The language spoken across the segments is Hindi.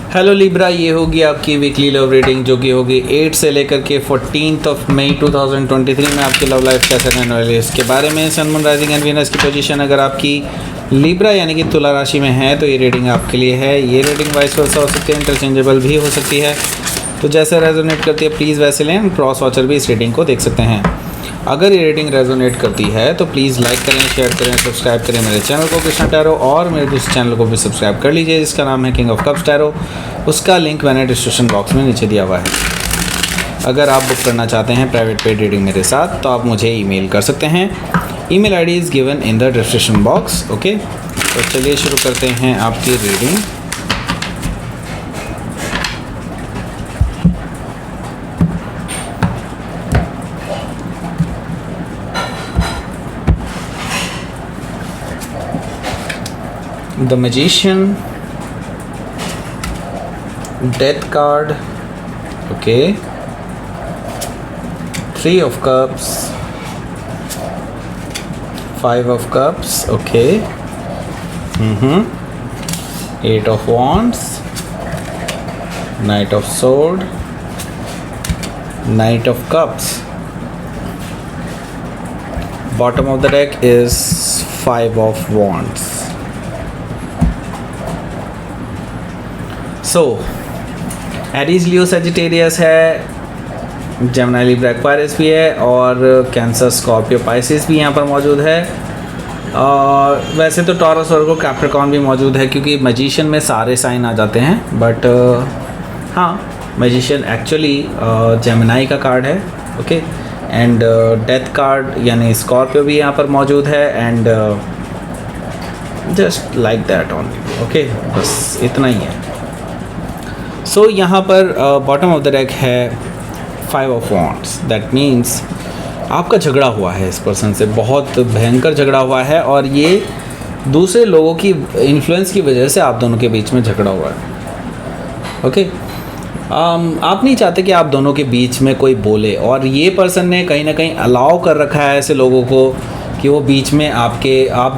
हेलो लिब्रा, ये होगी आपकी वीकली लव रीडिंग जो कि होगी 8 से लेकर के 14 मई 2023 में आपकी लव लाइफ कैसे रहने वाली है इसके बारे में। Sun moon rising and Venus की पोजीशन अगर आपकी लिब्रा यानी कि तुला राशि में है तो ये रीडिंग आपके लिए है। ये रीडिंग वाइस वर्सा हो सकती है, इंटरचेंजेबल भी हो सकती है, तो जैसे रेजोनेट करती है प्लीज़ वैसे लें। क्रॉस वॉचर भी इस रीडिंग को देख सकते हैं। अगर ये रीडिंग रेजोनेट करती है तो प्लीज़ लाइक करें, शेयर करें, सब्सक्राइब करें मेरे चैनल को कृष्णा टैरो, और मेरे दूसरे चैनल को भी सब्सक्राइब कर लीजिए जिसका नाम है किंग ऑफ कप्स टैरो। उसका लिंक मैंने डिस्क्रिप्शन बॉक्स में नीचे दिया हुआ है। अगर आप बुक करना चाहते हैं प्राइवेट पेड रीडिंग मेरे साथ तो आप मुझे ईमेल कर सकते हैं। Email ID is given in the description box. Okay, तो चलिए शुरू करते हैं आपकी reading. The Magician, Death card, okay, 3 of Cups, 5 of Cups, okay, 8 of Wands, Knight of Sword, Knight of Cups. Bottom of the deck is 5 of Wands. So Aries, Leo, Sagittarius है, जेमिनी, लिब्रा, एक्वारियस भी है, और कैंसर, स्कॉर्पियो, पाइसिस भी यहाँ पर मौजूद है। और वैसे तो टॉरस, वर्गो, कैप्रिकॉर्न भी मौजूद है क्योंकि मैजिशियन में सारे साइन आ जाते हैं, बट हाँ, मैजिशियन एक्चुअली जेमिनी का कार्ड है। ओके, एंड डेथ कार्ड यानी स्कॉर्पियो भी यहाँ पर मौजूद है, and just like that only. Okay, बस इतना ही है। सो यहाँ पर बॉटम ऑफ द डेक है 5 ऑफ वॉन्ड्स। दैट मीन्स आपका झगड़ा हुआ है इस पर्सन से, बहुत भयंकर झगड़ा हुआ है, और ये दूसरे लोगों की इन्फ्लुएंस की वजह से आप दोनों के बीच में झगड़ा हुआ है। ओके, आप नहीं चाहते कि आप दोनों के बीच में कोई बोले, और ये पर्सन ने कहीं ना कहीं अलाउ कर रखा है ऐसे लोगों को कि वो बीच में आप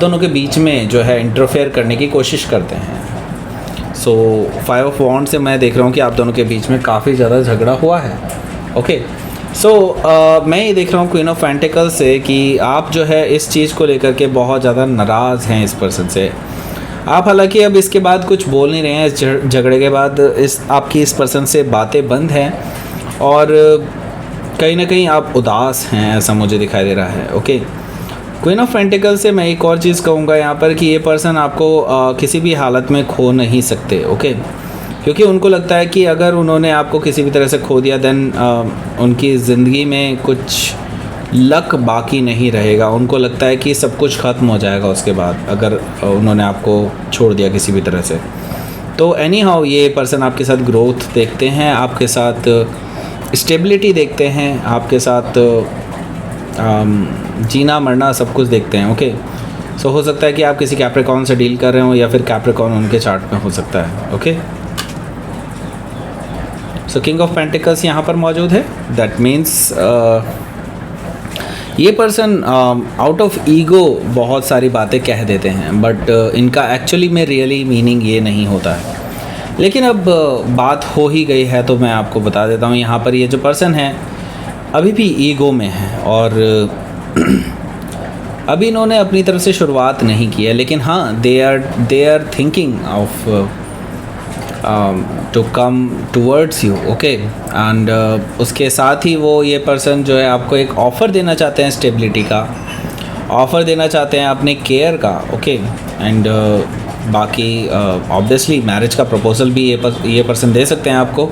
दोनों के बीच में जो है इंटरफेयर करने की कोशिश करते हैं। सो 5 ऑफ वॉन्ड से मैं देख रहा हूँ कि आप दोनों के बीच में काफ़ी ज़्यादा झगड़ा हुआ है। ओके, सो मैं ये देख रहा हूँ क्वीन ऑफ पेंटिकल्स से कि आप जो है इस चीज़ को लेकर के बहुत ज़्यादा नाराज़ हैं इस पर्सन से। आप हालांकि अब इसके बाद कुछ बोल नहीं रहे हैं, इस झगड़े के बाद आपकी इस पर्सन से बातें बंद हैं, और कहीं ना कहीं आप उदास हैं, ऐसा मुझे दिखाई दे रहा है। ओके, क्वीन ऑफ पेंटिकल से मैं एक और चीज़ कहूँगा यहाँ पर कि ये पर्सन आपको किसी भी हालत में खो नहीं सकते। ओके, क्योंकि उनको लगता है कि अगर उन्होंने आपको किसी भी तरह से खो दिया देन उनकी ज़िंदगी में कुछ लक बाकी नहीं रहेगा। उनको लगता है कि सब कुछ ख़त्म हो जाएगा उसके बाद अगर उन्होंने आपको छोड़ दिया किसी भी तरह से। तो एनी हाउ ये पर्सन आपके साथ ग्रोथ देखते हैं, आपके साथ स्टेबिलिटी देखते हैं, आपके साथ जीना मरना सब कुछ देखते हैं। ओके, सो हो सकता है कि आप किसी कैप्रिकॉर्न से डील कर रहे हो या फिर कैप्रिकॉर्न उनके चार्ट में हो सकता है। Okay, so king of pentacles यहाँ पर मौजूद है। दैट मीन्स ये पर्सन आउट ऑफ ईगो बहुत सारी बातें कह देते हैं, बट इनका एक्चुअली में रियली मीनिंग ये नहीं होता है। लेकिन अब बात हो ही गई है तो मैं आपको बता देता हूँ। यहाँ पर ये जो पर्सन है अभी भी ईगो में है, और अभी इन्होंने अपनी तरफ से शुरुआत नहीं की है, लेकिन हाँ they are thinking of to come towards you. Okay, and उसके साथ ही वो ये पर्सन जो है आपको एक ऑफ़र देना चाहते हैं, स्टेबिलिटी का ऑफ़र देना चाहते हैं, अपने केयर का। ओके, एंड बाकी ऑब्वियसली मैरिज का प्रपोजल भी ये पर्सन दे सकते हैं आपको।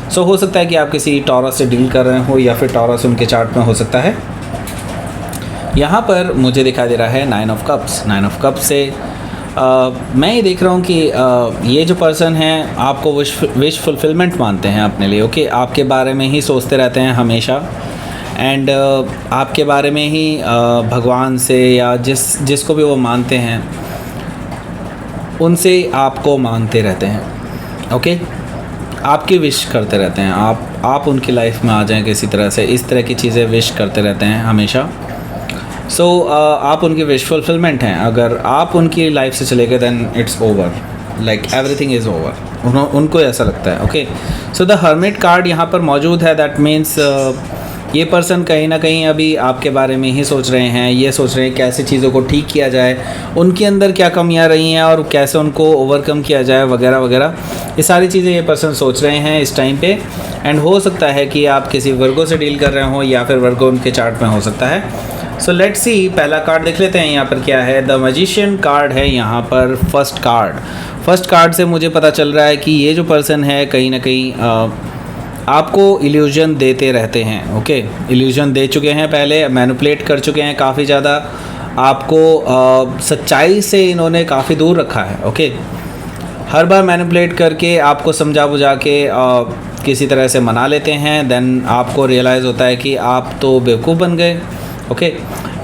सो हो सकता है कि आप किसी टॉरस से डील कर रहे हो या फिर टॉरस उनके चार्ट में हो सकता है। यहाँ पर मुझे दिखाई दे रहा है 9 ऑफ कप्स। 9 ऑफ कप्स से मैं ये देख रहा हूँ कि ये जो पर्सन है आपको विश फुलफिलमेंट मानते हैं अपने लिए। ओके, आपके बारे में ही सोचते रहते हैं हमेशा, एंड आपके बारे में ही भगवान से या जिसको भी वो मानते हैं उनसे आपको मांगते रहते हैं। ओके, आपकी विश करते रहते हैं, आप उनकी लाइफ में आ जाएं किसी तरह से, इस तरह की चीज़ें विश करते रहते हैं हमेशा। सो आप उनकी विश फुलफिलमेंट हैं। अगर आप उनकी लाइफ से चले गए then it's over, like everything is over. उनको ऐसा लगता है। Okay, so the hermit card यहाँ पर मौजूद है। दैट मीन्स ये पर्सन कहीं ना कहीं अभी आपके बारे में ही सोच रहे हैं, ये सोच रहे हैं कैसे चीज़ों को ठीक किया जाए, उनके अंदर क्या कमियां रही हैं और कैसे उनको ओवरकम किया जाए वगैरह वगैरह। ये सारी चीज़ें ये पर्सन सोच रहे हैं इस टाइम पे। एंड हो सकता है कि आप किसी वर्गो से डील कर रहे हो या फिर वर्गो उनके चार्ट में हो सकता है। सो लेट्स सी, पहला कार्ड देख लेते हैं यहाँ पर क्या है। द मैजिशियन कार्ड है यहाँ पर फर्स्ट कार्ड से मुझे पता चल रहा है कि ये जो पर्सन है कहीं ना कहीं आपको इल्यूजन देते रहते हैं। ओके, इल्यूजन दे चुके हैं पहले, मैनिपुलेट कर चुके हैं काफ़ी ज़्यादा आपको, सच्चाई से इन्होंने काफ़ी दूर रखा है। ओके, हर बार मैनिपुलेट करके आपको समझा बुझा के किसी तरह से मना लेते हैं, देन आपको रियलाइज़ होता है कि आप तो बेवकूफ़ बन गए। ओके,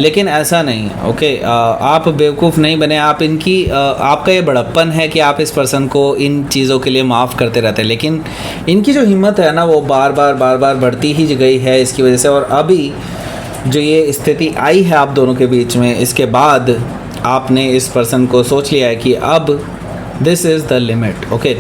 लेकिन ऐसा नहीं। ओके, आप बेवकूफ़ नहीं बने, आप इनकी आपका ये बड़प्पन है कि आप इस पर्सन को इन चीज़ों के लिए माफ़ करते रहते हैं, लेकिन इनकी जो हिम्मत है ना वो बार बार बढ़ती ही गई है इसकी वजह से। और अभी जो ये स्थिति आई है आप दोनों के बीच में, इसके बाद आपने इस पर्सन को सोच लिया है कि अब this is the limit. Okay,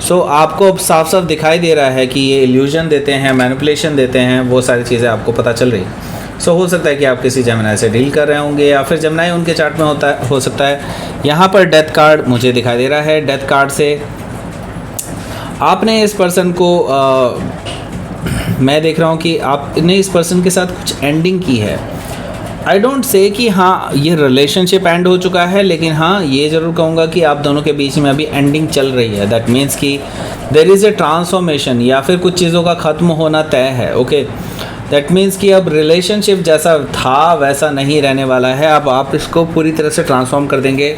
so आपको अब साफ साफ दिखाई दे रहा है कि ये इल्यूजन देते हैं, मैनिपुलेशन देते हैं, वो सारी चीज़ें आपको पता चल रही है। सो हो सकता है कि आप किसी जेमिनी से डील कर रहे होंगे या फिर जेमिनी उनके चार्ट में हो सकता है। यहाँ पर डेथ कार्ड मुझे दिखाई दे रहा है। डेथ कार्ड से आपने इस पर्सन को मैं देख रहा हूँ कि आपने इस पर्सन के साथ कुछ एंडिंग की है। आई डोंट से कि हाँ ये रिलेशनशिप एंड हो चुका है, लेकिन हाँ ये ज़रूर कहूँगा कि आप दोनों के बीच में अभी एंडिंग चल रही है। दैट मीन्स कि देयर इज़ ए ट्रांसफॉर्मेशन या फिर कुछ चीज़ों का ख़त्म होना तय है। ओके, दैट मीन्स कि अब रिलेशनशिप जैसा था वैसा नहीं रहने वाला है, अब आप इसको पूरी तरह से ट्रांसफॉर्म कर देंगे।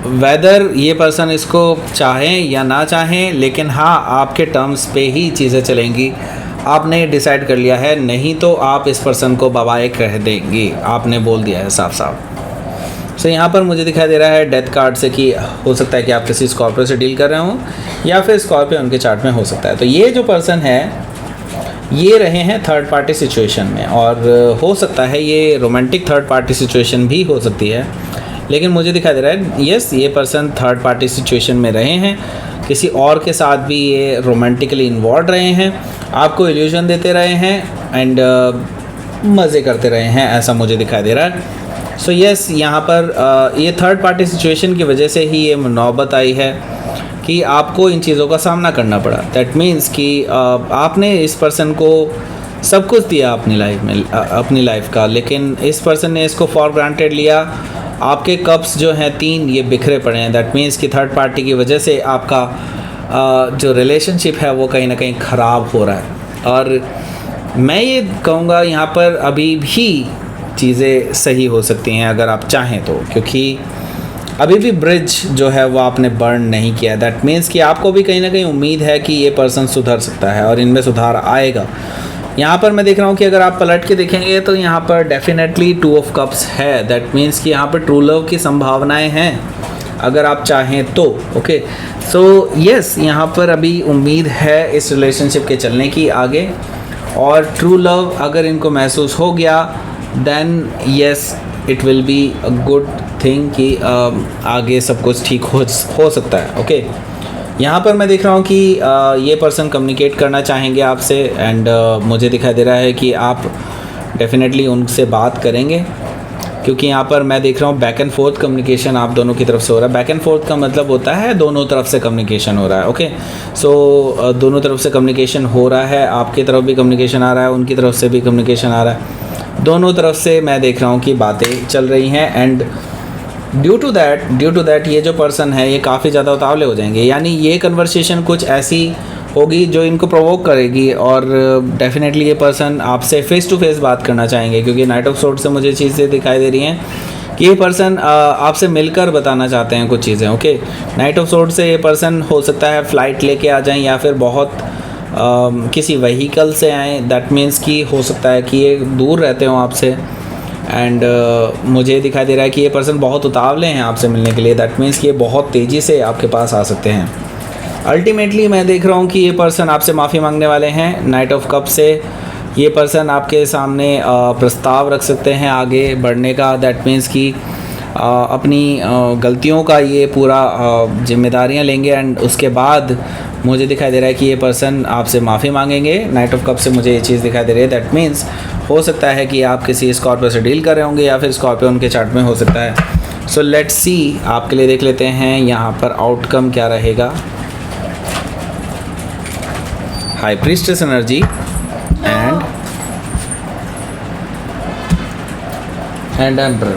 वेदर ये पर्सन इसको चाहें या ना चाहें, लेकिन हाँ आपके टर्म्स पे ही चीज़ें चलेंगी। आपने डिसाइड कर लिया है, नहीं तो आप इस पर्सन को बाय कह देंगे, आपने बोल दिया है साफ साफ। सो यहाँ पर मुझे दिखाई दे रहा है डेथ कार्ड से कि हो सकता है कि आप किसी स्कॉर्पियो से डील कर रहे हों या फिर स्कॉर्पियो उनके चार्ट में हो सकता है। तो ये जो पर्सन है ये रहे हैं थर्ड पार्टी सिचुएशन में, और हो सकता है ये रोमांटिक थर्ड पार्टी सिचुएशन भी हो सकती है, लेकिन मुझे दिखाई दे रहा है यस ये पर्सन थर्ड पार्टी सिचुएशन में रहे हैं, किसी और के साथ भी ये रोमांटिकली इन्वॉल्व रहे हैं, आपको इल्यूजन देते रहे हैं एंड मज़े करते रहे हैं, ऐसा मुझे दिखाई दे रहा है। सो यस यहाँ पर ये थर्ड पार्टी सिचुएशन की वजह से ही ये नौबत आई है कि आपको इन चीज़ों का सामना करना पड़ा। दैट मीन्स कि आपने इस पर्सन को सब कुछ दिया अपनी लाइफ में, अपनी लाइफ का, लेकिन इस पर्सन ने इसको फॉर ग्रांटेड लिया। आपके कप्स जो हैं 3 ये बिखरे पड़े हैं। दैट मीन्स कि थर्ड पार्टी की वजह से आपका जो रिलेशनशिप है वो कहीं ना कहीं ख़राब हो रहा है। और मैं ये कहूँगा यहाँ पर अभी भी चीज़ें सही हो सकती हैं अगर आप चाहें तो, क्योंकि अभी भी ब्रिज जो है वो आपने बर्न नहीं किया। दैट मीन्स कि आपको भी कहीं ना कहीं उम्मीद है कि ये पर्सन सुधर सकता है और इनमें सुधार आएगा। यहाँ पर मैं देख रहा हूँ कि अगर आप पलट के देखेंगे तो यहाँ पर डेफिनेटली 2 ऑफ कप्स है। दैट मीन्स कि यहाँ पर ट्रू लव की संभावनाएं हैं अगर आप चाहें तो। ओके, सो यस यहाँ पर अभी उम्मीद है इस रिलेशनशिप के चलने की आगे, और ट्रू लव अगर इनको महसूस हो गया then yes it will be a good thing कि आगे सब कुछ ठीक हो सकता है। ओके, यहाँ पर मैं देख रहा हूँ कि ये पर्सन कम्युनिकेट करना चाहेंगे आपसे, एंड मुझे दिखाई दे रहा है कि आप डेफिनेटली उनसे बात करेंगे, क्योंकि यहाँ पर मैं देख रहा हूँ बैक एंड फोर्थ कम्युनिकेशन आप दोनों की तरफ से हो रहा है। बैक एंड फोर्थ का मतलब होता है दोनों तरफ से कम्युनिकेशन हो रहा है। ओके, सो दोनों तरफ से कम्युनिकेशन हो रहा है, आपकी तरफ भी कम्युनिकेशन आ रहा है, उनकी तरफ से भी कम्युनिकेशन आ रहा है, दोनों तरफ से मैं देख रहा हूँ कि बातें चल रही हैं। एंड ड्यू टू दैट ये जो पर्सन है ये काफ़ी ज़्यादा उतावले हो जाएंगे, यानी ये कन्वर्सेशन कुछ ऐसी होगी जो इनको प्रोवोक करेगी, और डेफिनेटली ये पर्सन आपसे फेस टू फेस बात करना चाहेंगे, क्योंकि नाइट ऑफ सोर्ड से मुझे चीज़ें दिखाई दे रही हैं कि ये पर्सन आपसे मिलकर बताना चाहते हैं कुछ चीज़ें। ओके, नाइट ऑफ सोर्ड से ये पर्सन हो सकता है फ़्लाइट लेके आ जाएं या फिर बहुत किसी व्हीकल से आएँ। दैट मीन्स कि हो सकता है कि ये दूर रहते हों आपसे, एंड मुझे दिखाई दे रहा है कि ये पर्सन बहुत उतावले हैं आपसे मिलने के लिए। दैट मीन्स कि ये बहुत तेज़ी से आपके पास आ सकते हैं। अल्टीमेटली मैं देख रहा हूँ कि ये पर्सन आपसे माफ़ी मांगने वाले हैं। नाइट ऑफ कप से ये पर्सन आपके सामने प्रस्ताव रख सकते हैं आगे बढ़ने का। दैट मीन्स कि अपनी गलतियों का ये पूरा जिम्मेदारियां लेंगे एंड उसके बाद मुझे दिखाई दे रहा है कि ये पर्सन आपसे माफ़ी मांगेंगे। नाइट ऑफ कप से मुझे ये चीज़ दिखाई दे रही है। दैट मीन्स हो सकता है कि आप किसी स्कॉर्पियो से डील कर रहे होंगे या फिर स्कॉर्पियो उनके चार्ट में हो सकता है। सो लेट्स सी, आपके लिए देख लेते हैं यहाँ पर आउटकम क्या रहेगा। High priestess energy and emperor.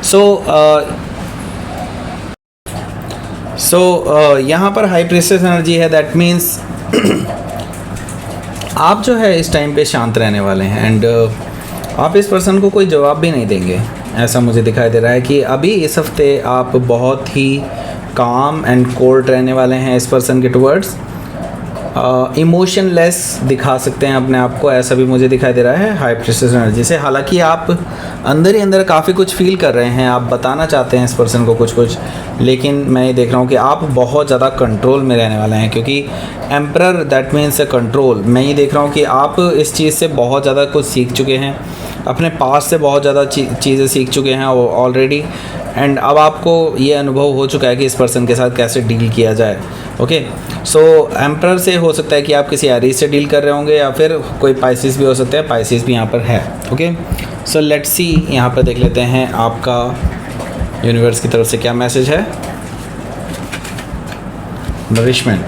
So यहाँ पर हाई प्रीस्टेस एनर्जी है। दैट मीन्स आप जो है इस टाइम पे शांत रहने वाले हैं एंड आप इस पर्सन को कोई जवाब भी नहीं देंगे। ऐसा मुझे दिखाई दे रहा है कि अभी इस हफ्ते आप बहुत ही काम एंड कोल्ड रहने वाले हैं इस पर्सन के टुवर्ड्स। इमोशनलेस दिखा सकते हैं अपने आप को, ऐसा भी मुझे दिखाई दे रहा है हाई प्रीस्टेस एनर्जी से। हालांकि आप अंदर ही अंदर काफ़ी कुछ फील कर रहे हैं, आप बताना चाहते हैं इस पर्सन को कुछ, लेकिन मैं ये देख रहा हूँ कि आप बहुत ज़्यादा कंट्रोल में रहने वाले हैं, क्योंकि emperor that means A control. मैं ये देख रहा हूँ कि आप इस चीज़ से बहुत ज़्यादा कुछ सीख चुके हैं, अपने पास से बहुत ज़्यादा चीज़ें सीख चुके हैं ऑलरेडी एंड अब आपको ये अनुभव हो चुका है कि इस पर्सन के साथ कैसे डील किया जाए। ओके, सो एम्परर से हो सकता है कि आप किसी एरीज से डील कर रहे होंगे या फिर कोई पाइसिस भी हो सकता है, पाइसिस भी यहाँ पर है। ओके, सो लेट्स सी, यहाँ पर देख लेते हैं आपका यूनिवर्स की तरफ से क्या मैसेज है। Nourishment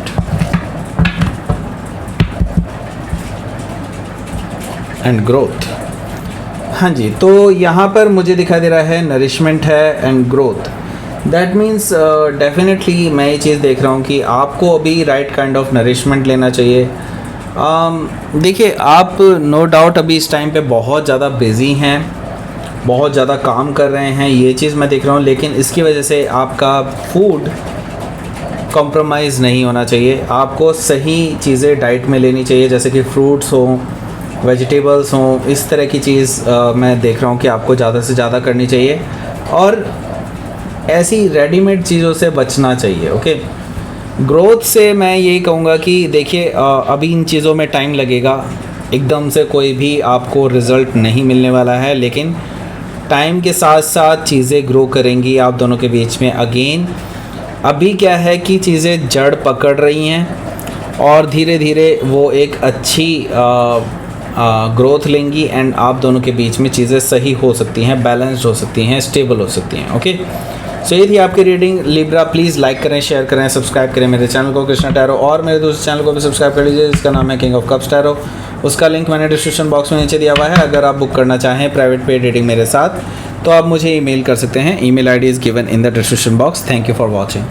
and growth. हाँ जी, तो यहाँ पर मुझे दिखाई दे रहा है नरिशमेंट है and growth. That means definitely मैं ये चीज़ देख रहा हूँ कि आपको अभी राइट काइंड ऑफ नरिशमेंट लेना चाहिए। देखिए, आप नो डाउट अभी इस टाइम पे बहुत ज़्यादा बिज़ी हैं, बहुत ज़्यादा काम कर रहे हैं, ये चीज़ मैं देख रहा हूँ, लेकिन इसकी वजह से आपका फूड कॉम्प्रोमाइज़ नहीं होना चाहिए। आपको सही चीज़ें डाइट में लेनी चाहिए, जैसे कि फ्रूट्स हों, वेजिटेबल्स हों, इस तरह की चीज़ मैं देख रहा हूँ कि आपको ज़्यादा से ज़्यादा करनी चाहिए और ऐसी रेडीमेड चीज़ों से बचना चाहिए। ओके, ग्रोथ से मैं यही कहूँगा कि देखिए, अभी इन चीज़ों में टाइम लगेगा, एकदम से कोई भी आपको रिज़ल्ट नहीं मिलने वाला है, लेकिन टाइम के साथ साथ चीज़ें ग्रो करेंगी आप दोनों के बीच में। अगेन अभी क्या है कि चीज़ें जड़ पकड़ रही हैं और धीरे धीरे वो एक अच्छी ग्रोथ लेंगी एंड आप दोनों के बीच में चीज़ें सही हो सकती हैं, बैलेंस्ड हो सकती हैं, स्टेबल हो सकती हैं। ओके, सो ये थी आपकी रीडिंग लिब्रा। प्लीज़ लाइक करें, शेयर करें, सब्सक्राइब करें मेरे चैनल को कृष्णा टैरो, और मेरे दूसरे चैनल को भी सब्सक्राइब कर लीजिए जिसका नाम है किंग ऑफ कप्स टैरो। उसका लिंक मैंने डिस्क्रिप्शन बॉक्स में नीचे दिया हुआ है। अगर आप बुक करना चाहें प्राइवेट पेड रीडिंग मेरे साथ तो आप मुझे ईमेल कर सकते हैं। Email ID is given in the description box. Thank you for watching.